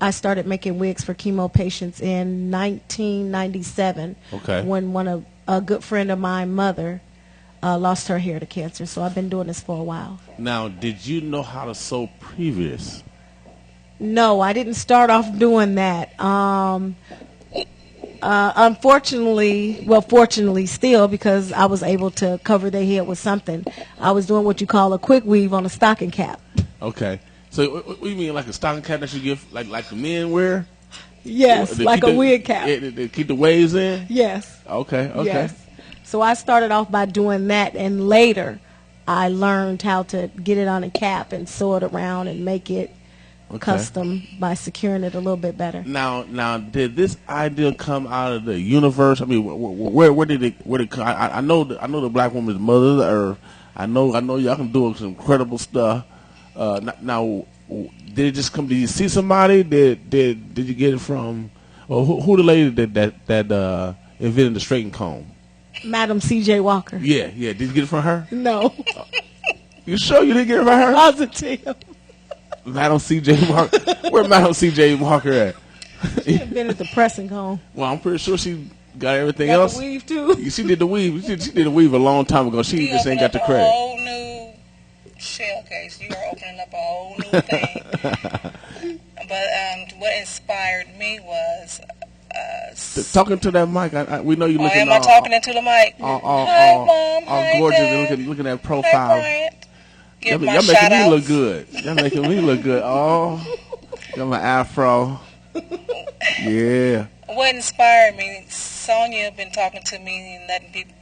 I started making wigs for chemo patients in 1997. Okay. When a good friend of mine, mother, lost her hair to cancer. So I've been doing this for a while. Now, did you know how to sew previous? No, I didn't start off doing that. Unfortunately, well, fortunately still, because I was able to cover their head with something. I was doing what you call a quick weave on a stocking cap. Okay. So what do you mean, like a stocking cap that you give, like the men wear? Yes, To like keep a wig cap. to keep the waves in? Yes. Okay, okay. Yes. So I started off by doing that, and later I learned how to get it on a cap and sew it around and make it custom by securing it a little bit better. Now, did this idea come out of the universe? I mean, where did it come? I know the black woman's mother of the earth. I know y'all can do some incredible stuff. Now, did it just come? Did you see somebody? Did you get it from? Or who the lady that invented the straighten comb? Madam C.J. Walker. Yeah. Did you get it from her? No. You sure you didn't get it from her? Positive. Madam C.J. Walker. Where Madam C.J. Walker at? She invented the pressing comb. Well, I'm pretty sure she got everything Got else. the weave too. She did the weave. She did the weave a long time ago. She just ain't got the credit. A whole new shell case. You are opening up a whole new thing. But what inspired me was Talking to that mic. We know you looking. am I talking into the mic? Hi, Mom. Hi, gorgeous. Dad. And looking at Hi, profile. Bryant. Y'all Give my making shout me outs. look good. Y'all making me look good. Oh, got my afro. Yeah. What inspired me? Sonia been talking to me and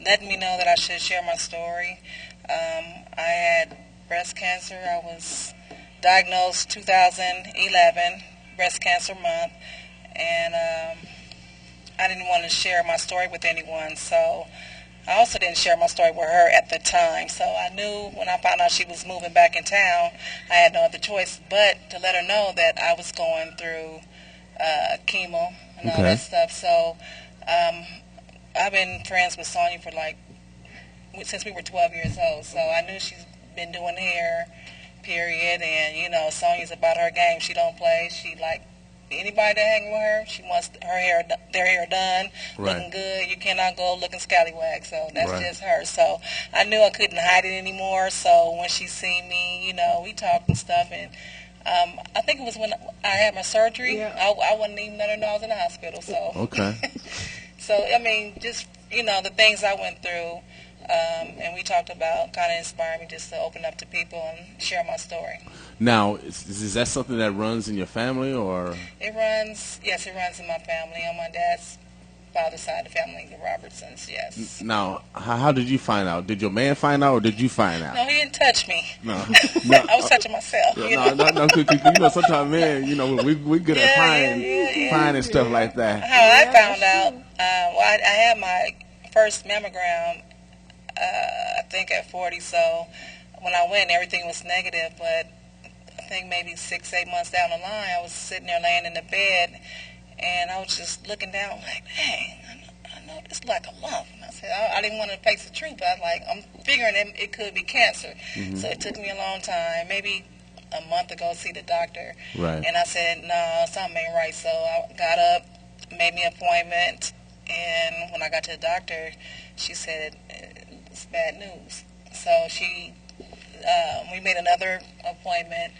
letting me know that I should share my story. I had breast cancer. I was diagnosed 2011, breast cancer month, and I didn't want to share my story with anyone, so I also didn't share my story with her at the time. So I knew when I found out she was moving back in town, I had no other choice but to let her know that I was going through chemo and all that stuff. So I've been friends with Sonia for since we were 12 years old. So I knew she's been doing hair, period. And Sonia's about her game. She don't play. She anybody that hang with her, she wants their hair done, looking good. You cannot go looking scallywag. So that's just her. So I knew I couldn't hide it anymore. So when she seen me, we talked and stuff. And I think it was when I had my surgery. Yeah. I wouldn't even let her know I was in the hospital. So okay. So I mean, just the things I went through. And we talked about kind of inspired me just to open up to people and share my story. Now, is that something that runs in your family, or? Yes, it runs in my family. On my dad's father's side of the family, the Robertsons, yes. Now, how did you find out? Did your man find out, or did you find out? No, he didn't touch me. No. I was touching myself. No, sometimes men, we good at finding stuff like that. How I found out, I had my first mammogram, I think at 40, so when I went, everything was negative, but I think maybe 6-8 months down the line, I was sitting there laying in the bed, and I was just looking down like, dang, I know this is like a lump. And I said, I didn't want to face the truth, but I was like, I'm figuring it could be cancer. Mm-hmm. So it took me a long time, maybe a month to go see the doctor. Right. And I said, no, something ain't right. So I got up, made me an appointment, and when I got to the doctor, she said, it's bad news. So we made another appointment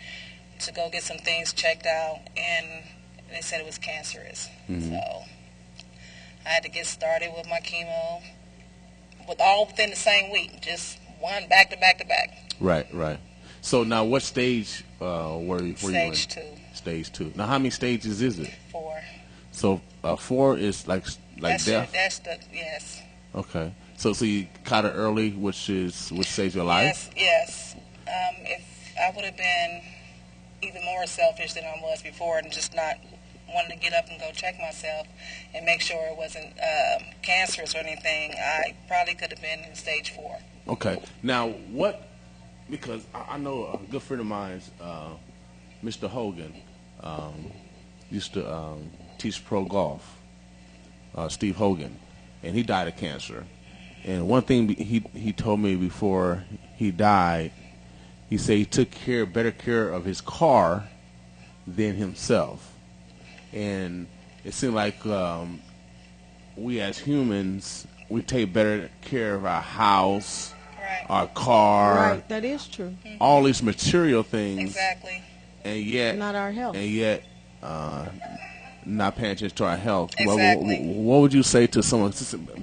to go get some things checked out, and they said it was cancerous. Mm-hmm. So I had to get started with my chemo, all within the same week, just one back to back to back. Right. So now, what stage were you in? Stage 2. Stage 2. Now, how many stages is it? 4. So 4 is like death. Yes. Okay. So you caught it early, which saved your life? Yes. If I would have been even more selfish than I was before and just not wanting to get up and go check myself and make sure it wasn't cancerous or anything, I probably could have been in stage 4. Okay. Now, because I know a good friend of mine, Mr. Hogan, used to teach pro golf, Steve Hogan, and he died of cancer. And one thing he told me before he died, he said he took better care of his car than himself. and it seems like we as humans we take better care of our house, Right. our car, Right, that is true. all these material things, Exactly. and yet Not our health. not paying attention to our health. Exactly. What would you say to someone? It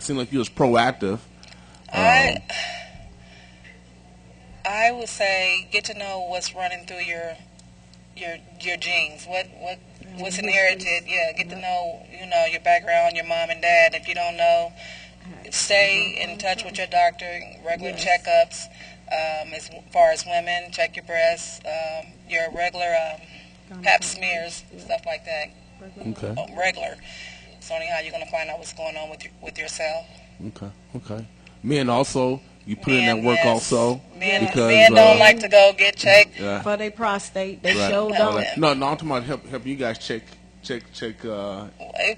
seemed like you was proactive. I would say get to know what's running through your genes. What's inherited? Yeah, get to know your background, your mom and dad. If you don't know, stay in touch with your doctor. Regular checkups. As far as women, check your breasts, your regular pap smears, stuff like that. Okay. Regular. It's only how you're gonna find out what's going on with yourself. Okay. Men also, you put in that Men, work yes. also. Men because, don't like to go get checked. Yeah. For their prostate, they Right. sure don't. No, I'm talking about help you guys check. If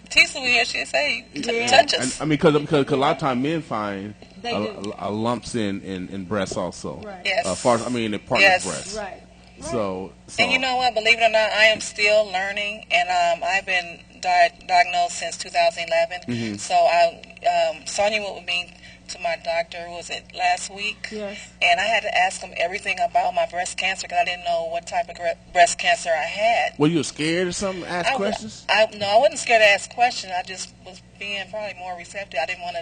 Tisa were here, she'd say, Yeah. touch us. I mean, because a lot of times men find They do. lumps in breasts also. Right. Yes. In partner's Yes. breast. Right. So And you know what? Believe it or not, I am still learning, and I've been diagnosed since 2011. Mm-hmm. So Sonia went with me to my doctor. Was it last week? Yes. And I had to ask him everything about my breast cancer because I didn't know what type of breast cancer I had. were you scared or something? Ask I, questions. No, I wasn't scared to ask questions. I just was being probably more receptive. I didn't want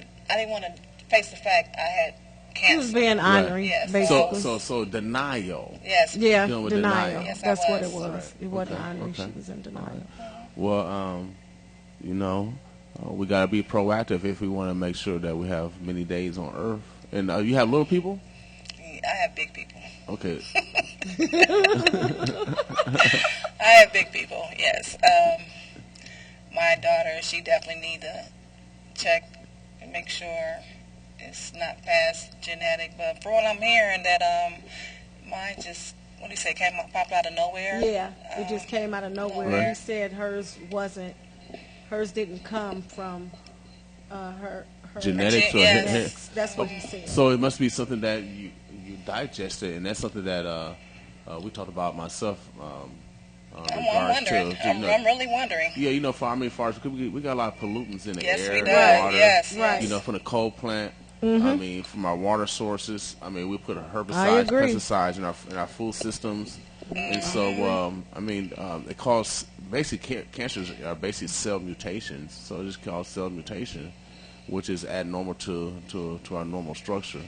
to face the fact I had He was cancer. being honoring, Yes. basically. So denial. Yes. yeah, dealing with denial. denial. Yes, I That's what was. it was. Right. It wasn't Okay, honoring. okay. She was in denial. Well, we got to be proactive if we want to make sure that we have many days on Earth. And you have little people? I have big people. Okay. I have big people, yes. My daughter, she definitely need to check and make sure it's not past genetic. But for what I'm hearing, that mine just, what do you say, popped out of nowhere? Yeah, it just came out of nowhere. Right. He said hers didn't come from her Genetics or Yes. That's what he said. So it must be something that you digested, and that's something that we talked about myself. I'm regards wondering. to, I'm really wondering. Yeah, far as we got a lot of pollutants in the Yes, air, we and do. the water. Yes, Right. yes. From the coal plant. Mm-hmm. I mean, from our water sources. I mean, we put I herbicides, agree. pesticides in our food systems, and so it causes cancers are basically cell mutations. So it just called cell mutation, which is abnormal to our normal structure.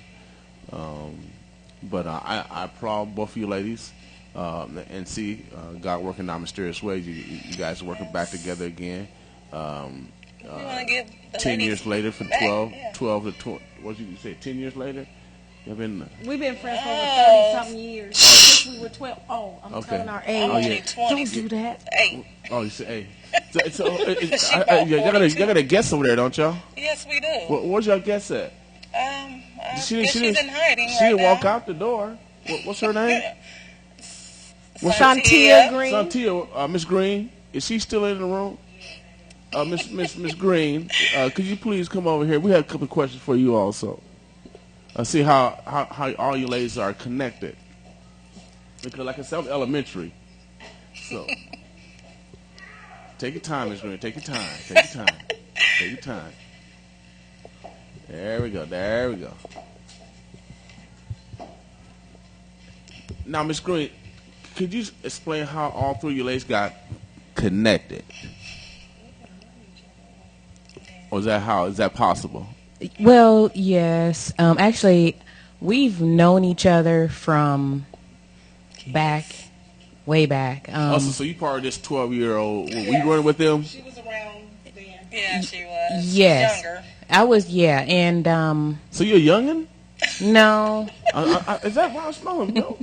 But I applaud both of you ladies, and see God working out mysterious ways. You guys are working back together again. We want to give the 10 ladies years later, from back, 12 yeah. to 20. What did you say? 10 years later, you've been. We've been friends for over 30-something years. Since we were 12. Oh, I'm Okay. telling our I'm age. only yeah. 20. Don't do that. Hey, Oh, you say, hey. So, She about y'all 42. got a guest over there, don't y'all? yes, we do. Where's y'all guest at? I She guess she's in hiding She right didn't walk now. out the door. What's her name? Shantia Green. Santia, Miss Green. Is she still in the room? Miss Green, could you please come over here? We have a couple of questions for you also. See how all you ladies are connected. Because like I said, I'm elementary. So take your time, Miss Green. Take your time. Take your time. Take your time. There we go. There we go. Now, Miss Green, could you explain how all three of you ladies got connected? Or is that possible? Well, yes. Actually, we've known each other from way back. So you part of this 12-year-old. Were you running with them? She was around then. Yeah, she was. Yes. Younger. I was, yeah, and So you're a youngin'? no, Is that why I'm smelling milk?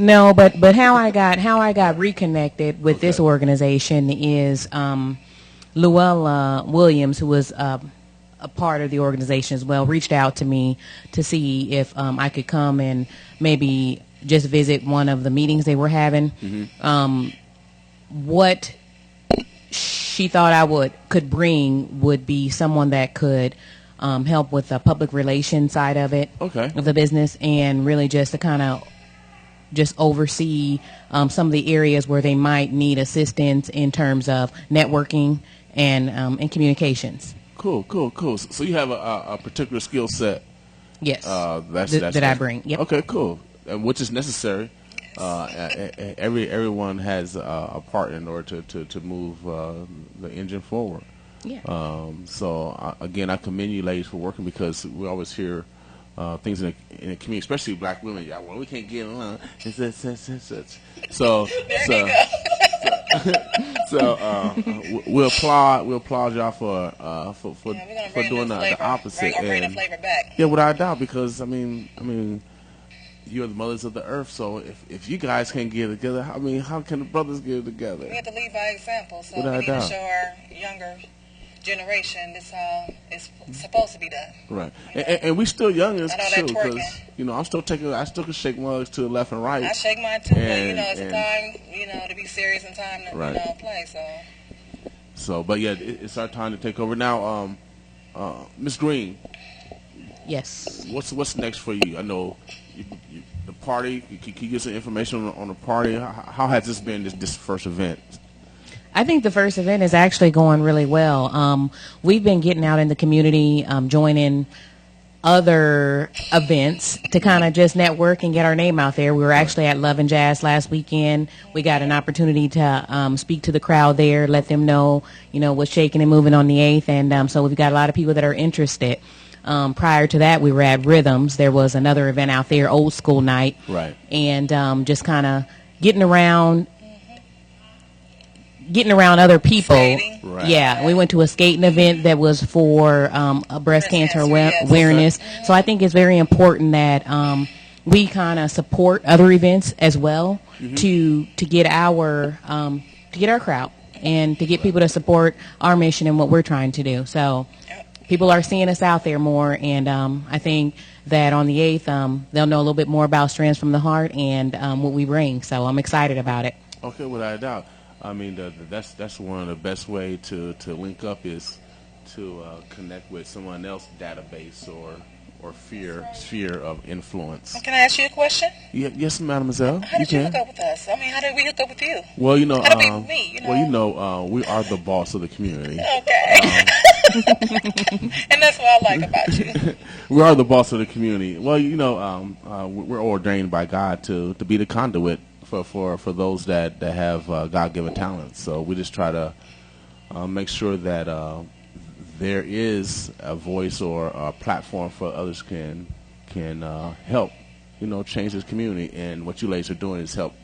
no, but how I got reconnected with this organization is Luella Williams, who was a part of the organization as well, reached out to me to see if I could come and maybe just visit one of the meetings they were having. Mm-hmm. What she thought I could bring would be someone that could help with the public relations side of it, Okay. of the business, and really just to kind of just oversee some of the areas where they might need assistance in terms of networking and communications. Cool. So you have a particular skill set. Yes, that I bring. Yep. Okay, cool. And which is necessary. Everyone has a part in order to move the engine forward. Yeah. Again, I commend you ladies for working, because we always hear things in the community, especially black women. Yeah, well, we can't get along. We applaud y'all for doing the opposite. We're gonna bring the flavor back. Yeah, without a doubt, because I mean, you're the mothers of the earth. So if you guys can't get together, I mean, how can the brothers get together? We have to lead by example. So Without we need doubt. to show our younger generation this how it's supposed to be done. Right, and we still young as I know that too, because twerking. I still can shake mugs to the left and right. I shake mine too, but it's And- a time, to be serious and time to Right. play. So But yeah, it's our time to take over now. Miss Green, Yes. what's next for you? I know the party. Can you get some information on the party? How has this been? This first event? I think the first event is actually going really well. We've been getting out in the community, joining other events to kind of just network and get our name out there. We were actually at Love and Jazz last weekend. We got an opportunity to speak to the crowd there, let them know, what's shaking and moving on the 8th. And so we've got a lot of people that are interested. Prior to that, we were at Rhythms. There was another event out there, Old School Night. Right. And just kind of getting around other people. Skating. Right. Yeah, we went to a skating event that was for a breast cancer awareness. So I think it's very important that we kind of support other events as well to get our crowd and to get people to support our mission and what we're trying to do. So people are seeing us out there more, and I think that on the 8th they'll know a little bit more about Strands from the Heart and what we bring. So I'm excited about it. Okay, without a doubt. I mean, that's one of the best way to link up is to connect with someone else's database or sphere of influence. can I ask you a question? Yes, mademoiselle. How did you hook up with us? I mean, how did we hook up with you? Well, How did we meet? we are the boss of the community. Okay. And that's what I like about you. We are the boss of the community. Well, we're ordained by God to be the conduit for those that have God-given talents. So we just try to make sure that there is a voice or a platform for others can help, change this community. And what you ladies are doing is help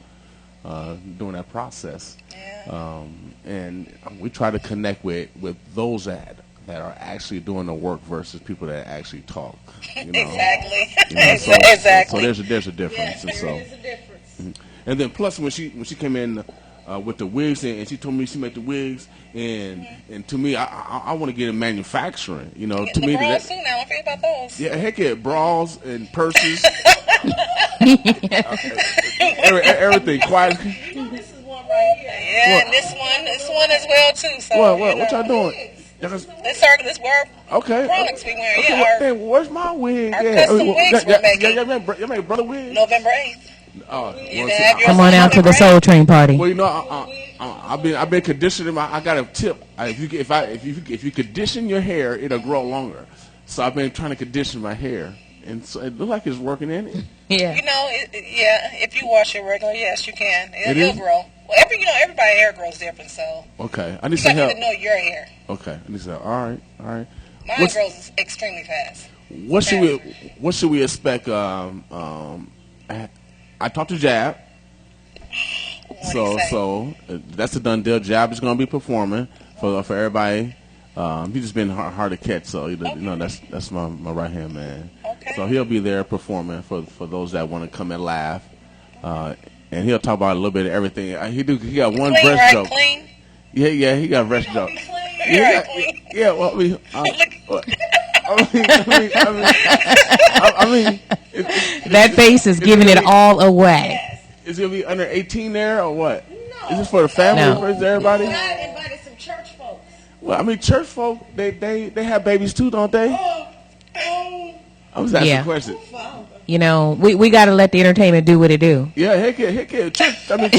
during that process. Yeah. And we try to connect with those that are actually doing the work versus people that actually talk. Exactly. So Exactly. there's a difference. And so. There is a difference. And then plus when she came in with the wigs and she told me she made the wigs and to me I want to get in manufacturing. To The me bras too now. Don't forget about those. yeah, heck yeah, bras and purses, everything. Quiet. This is one right here. Yeah, and this one as well too. So What y'all doing? This word Okay. products we wear. Okay, Yeah, hey, where's my wig? our custom wigs we're making. You made brother wigs. November 8th. Oh, You well, have see, your- Come on out to the Soul Train party. well, I've been conditioning I got a tip. If you condition your hair, it'll grow longer. So I've been trying to condition my hair, and so it looks like it's working in it. Yeah. If you wash it regular, yes, you can. It It'll is? grow. Well, everybody's hair grows different, so Okay, I need you some got help. to know your hair. Okay, I need some help. All right. Mine What's- grows extremely fast. What should we expect? I talked to Jab. What do you say? That's a done deal. Jab is going to be performing for everybody. He's just been hard to catch, so that's my right hand man. Okay. So he'll be there performing for those that want to come and laugh, and he'll talk about a little bit of everything. He got one Clean, breast right? joke. Clean. Yeah, he got a breast joke. You're right, clean. Yeah. Well, I mean, That face is giving it all away. is it gonna be under 18 there or what? Is this for the family No. or is it everybody? I invited some church folks. Well, I mean, church folk they have babies too, don't they? I was asking Yeah. a question. You know, we got to let the entertainment do what it do. Yeah, heck yeah. Church, but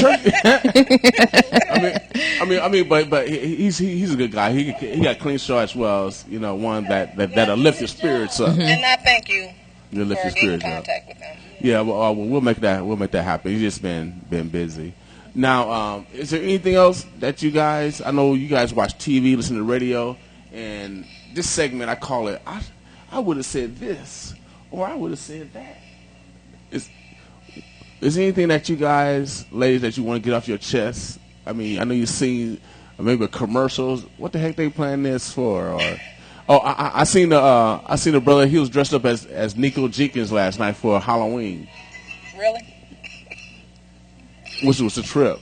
he's a good guy. He got clean show as well as, you know, one that'll lift your spirits up. And I thank you You lift your for getting in spirits up. contact with him. Yeah, well, we'll make that happen. He's just been busy. Now, is there anything else that you guys? I know you guys watch TV, listen to radio, and this segment I call it. I would have said this, or I would have said that. Is there anything that you guys, ladies, that you want to get off your chest? I mean, I know you've seen maybe commercials. What the heck they playing this for? Or I seen the brother. He was dressed up as Nico Jenkins last night for Halloween. Really? Which was a trip.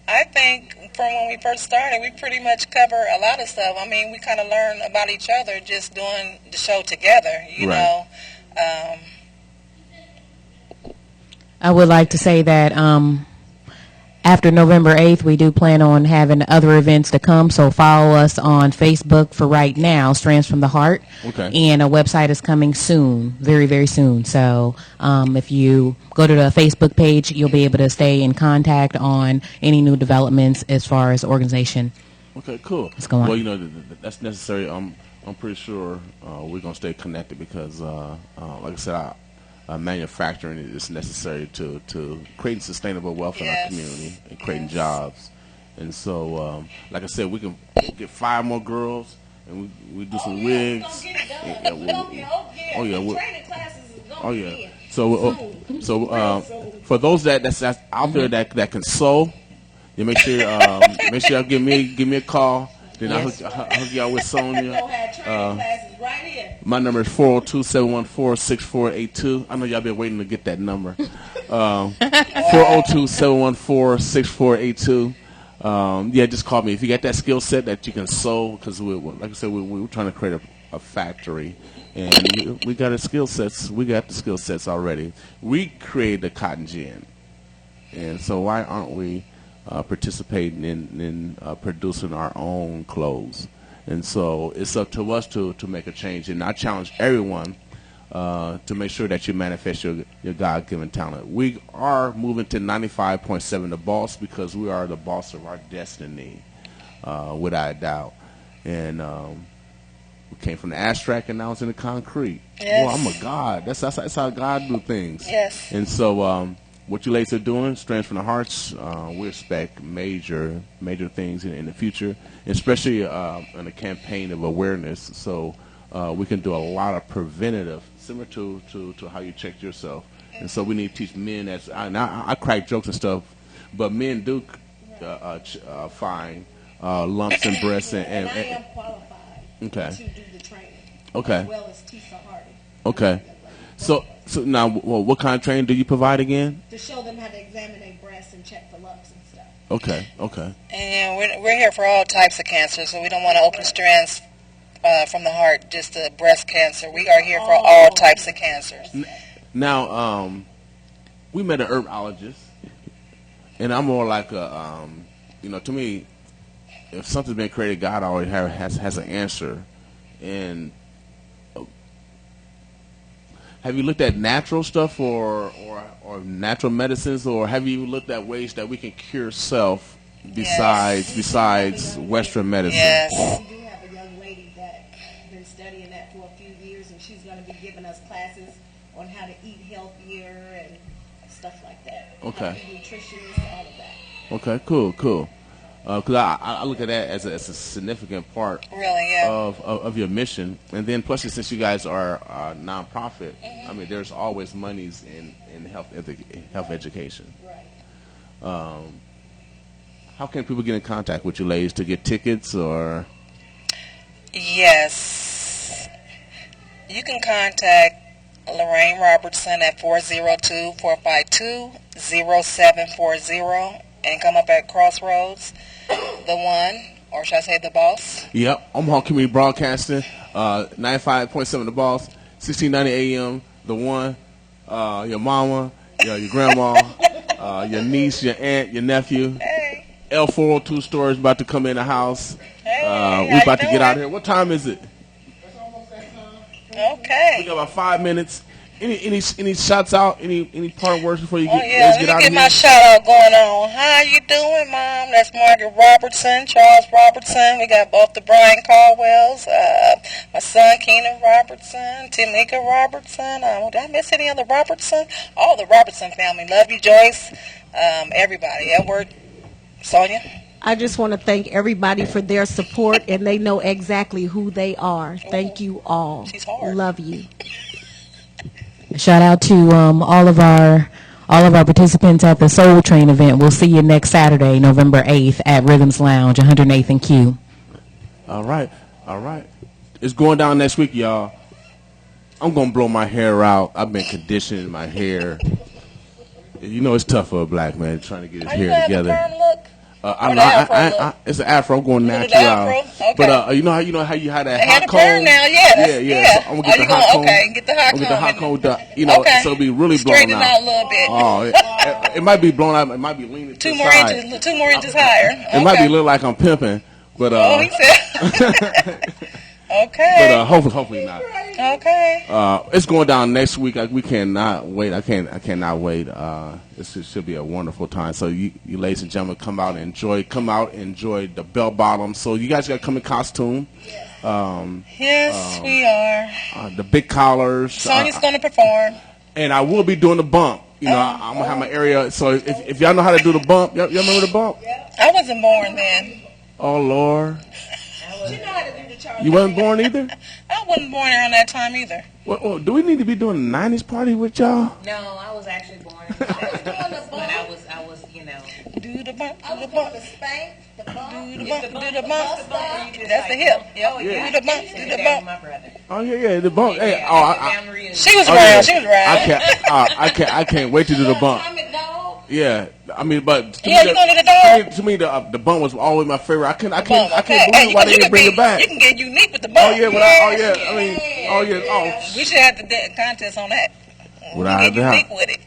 I think from when we first started, we pretty much cover a lot of stuff. I mean, we kind of learn about each other just doing the show together, you know. I would like to say that after November 8th, we do plan on having other events to come, so follow us on Facebook for right now, Strands from the Heart. Okay. And a website is coming soon, very, very soon. So if you go to the Facebook page, you'll be able to stay in contact on any new developments as far as organization. Okay, cool. Let's go on. Well, you know, that's necessary. I'm pretty sure we're going to stay connected because, like I said, manufacturing is necessary to creating sustainable wealth in our community and creating jobs. And so, like I said, we can get 5 more girls and we do some wigs. So for those that's out there that can sew, you make sure y'all give me a call. Then I'll hook y'all with Sonia. My number is 402-714-6482. I know y'all been waiting to get that number. 402-714-6482. Yeah, just call me if you got that skill set that you can sew. Because like I said, we're trying to create a factory, and we got the skill sets. We got the skill sets already. We created the cotton gin, and so why aren't we participating in producing our own clothes? And so it's up to us to make a change. And I challenge everyone to make sure that you manifest your God-given talent. We are moving to 95.7 The Boss because we are the boss of our destiny, without a doubt. And we came from the abstract and now it's in the concrete. Yes. Well, I'm a God. That's how God do things. Yes. And so what you ladies are doing, Strands from the Hearts, we expect major things in the future, especially in a campaign of awareness. So we can do a lot of preventative, similar to how you check yourself. And so we need to teach men. I crack jokes and stuff, but men do find lumps in breasts and I am qualified to do the training. Okay. As well as Tisa Hardy. Okay. So now, what kind of training do you provide again? To show them how to examine their breasts and check for lumps and stuff. Okay. And we're here for all types of cancer, so we don't want to open strands from the heart just to breast cancer. We are here for all types of cancers. Now, we met an herbologist, and I'm more like to me, if something's been created, God always has an answer. And have you looked at natural stuff or natural medicines, or have you looked at ways that we can cure self besides Western medicine? Yes. We do have a young lady that's been studying that for a few years, and she's going to be giving us classes on how to eat healthier and stuff like that. Okay. How to be nutritious, all of that. Okay, cool. Because I look at that as a significant part of your mission. And then plus, since you guys are a nonprofit, I mean, there's always monies in health education. Right. How can people get in contact with you ladies to get tickets or? Yes. You can contact Lorraine Robertson at 402-452-0740 and come up at Crossroads. The One, or should I say The Boss? Yep, Omaha Community Broadcasting, 95.7 The Boss, 1690 AM, The One, your mama, your grandma, your niece, your aunt, your nephew. Hey. L402 store is about to come in the house. Hey, We're about to get out of here. What time is it? It's almost that time. Okay. We got about 5 minutes. Any shots out? Any parting words before you Oh get, yeah, let's let get out me of get here? my shout out going on. How you doing, Mom? That's Margaret Robertson, Charles Robertson. We got both the Brian Caldwells, my son Keenan Robertson, Tamika Robertson. Did I miss any other Robertson? All the Robertson family. Love you, Joyce. Everybody. Edward, Sonia. I just want to thank everybody for their support, and they know exactly who they are. Thank you all. She's hard. Love you. Shout out to all of our participants at the Soul Train event. We'll see you next Saturday, November 8th at Rhythms Lounge, 108th and Q. All right. It's going down next week, y'all. I'm going to blow my hair out. I've been conditioning my hair. You know it's tough for a black man trying to get his hair together. Are you going to have a perm look? It's an afro. I'm going You do the natural. afro? Okay. But you know how you had that They hot had a comb. perm now, yeah. Yeah. So I'm gonna get the hot comb. Okay, get the hot I'm gonna get the hot comb. comb with the, Okay. so it'll be really blown Straighten it out out. a little bit. Oh, it might be blown out. It might be leaning to Two the more side. inches, 2 more inches higher. It might be look like I'm pimping, but Oh, he said. Okay. hopefully not. Okay. It's going down next week. We cannot wait. I cannot wait. This should be a wonderful time. So you ladies and gentlemen, come out and enjoy the bell bottoms. So you guys got to come in costume. Yes, we are. The big collars. Sonia's going to perform. And I will be doing the bump. You know, I'm gonna have my area. So if y'all know how to do the bump, y'all remember the bump? I wasn't born then. Oh Lord. You wasn't born either? I wasn't born around that time either. Well, do we need to be doing the 90s party with y'all? No, I was actually born in the 70s, but I was, Do the bump, do the bump. Do the bump, do the bump. That's the hip. Yep. Yeah. Do the bump, do the bump. my brother. Oh yeah, the bump. Hey, She was oh, around. yeah. She was around. I can't wait to do the bump. Yeah, I mean, but to Yeah, me, you gonna do the dog? to me, the bump was always my favorite. I can't Bump, okay. believe why they you didn't can bring be- it back. You can get unique with the Oh bump. yeah, We should have the contest on that. Without a Get doubt. unique with it.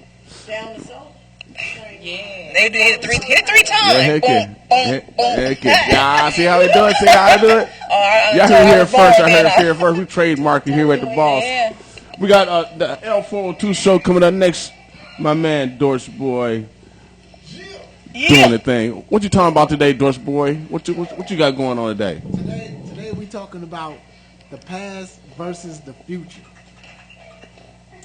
Yeah. They hit it three times. Yeah, heck yeah. Boom, boom, boom. Heck yeah. Yeah, see how they do it? See how they do it? Y'all heard it here first. I heard it here first. We trademarked it here at the Boss. Yeah. We got the L402 show coming up next. My man, Doris Boy, doing the thing. What you talking about today, Doris Boy? What you got going on today? Today we talking about the past versus the future.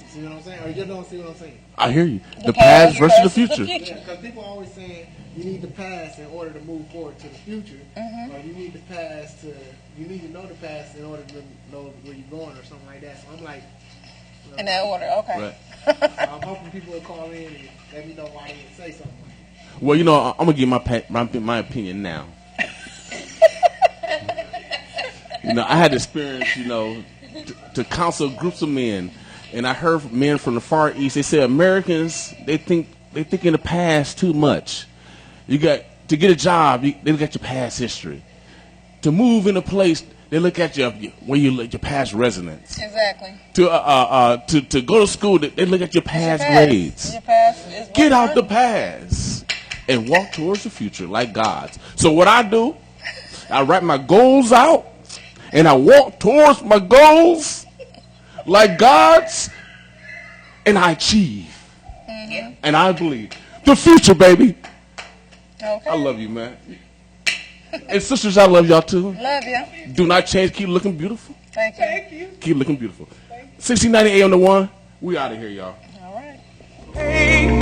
See what I'm saying? Or you don't see what I'm saying? I hear you. The past versus the future. Yeah, because people always saying you need the past in order to move forward to the future, or you need the past to know the past in order to know where you're going or something like that. So I'm like, In that order, okay. Right. so I'm hoping people will call in and let me know why they didn't say something like that. Well, you know, I'm gonna give my opinion now. You know, I had experience, you know, to counsel groups of men, and I heard from men from the Far East. They said Americans they think in the past too much. You got to get a job, they look at your past history. To move in a place, they look at your past residence. Exactly. To go to school, they look at your past grades. Your past is Get out the past and walk towards the future like God's. So what I do, I write my goals out and I walk towards my goals like God's, and I achieve. Mm-hmm. And I believe. The future, baby. Okay. I love you, man. And sisters, I love y'all too. Love you. Do not change. Keep looking beautiful. Thank you. Keep looking beautiful. 1690 AM to 1. We out of here, y'all. All right. Hey.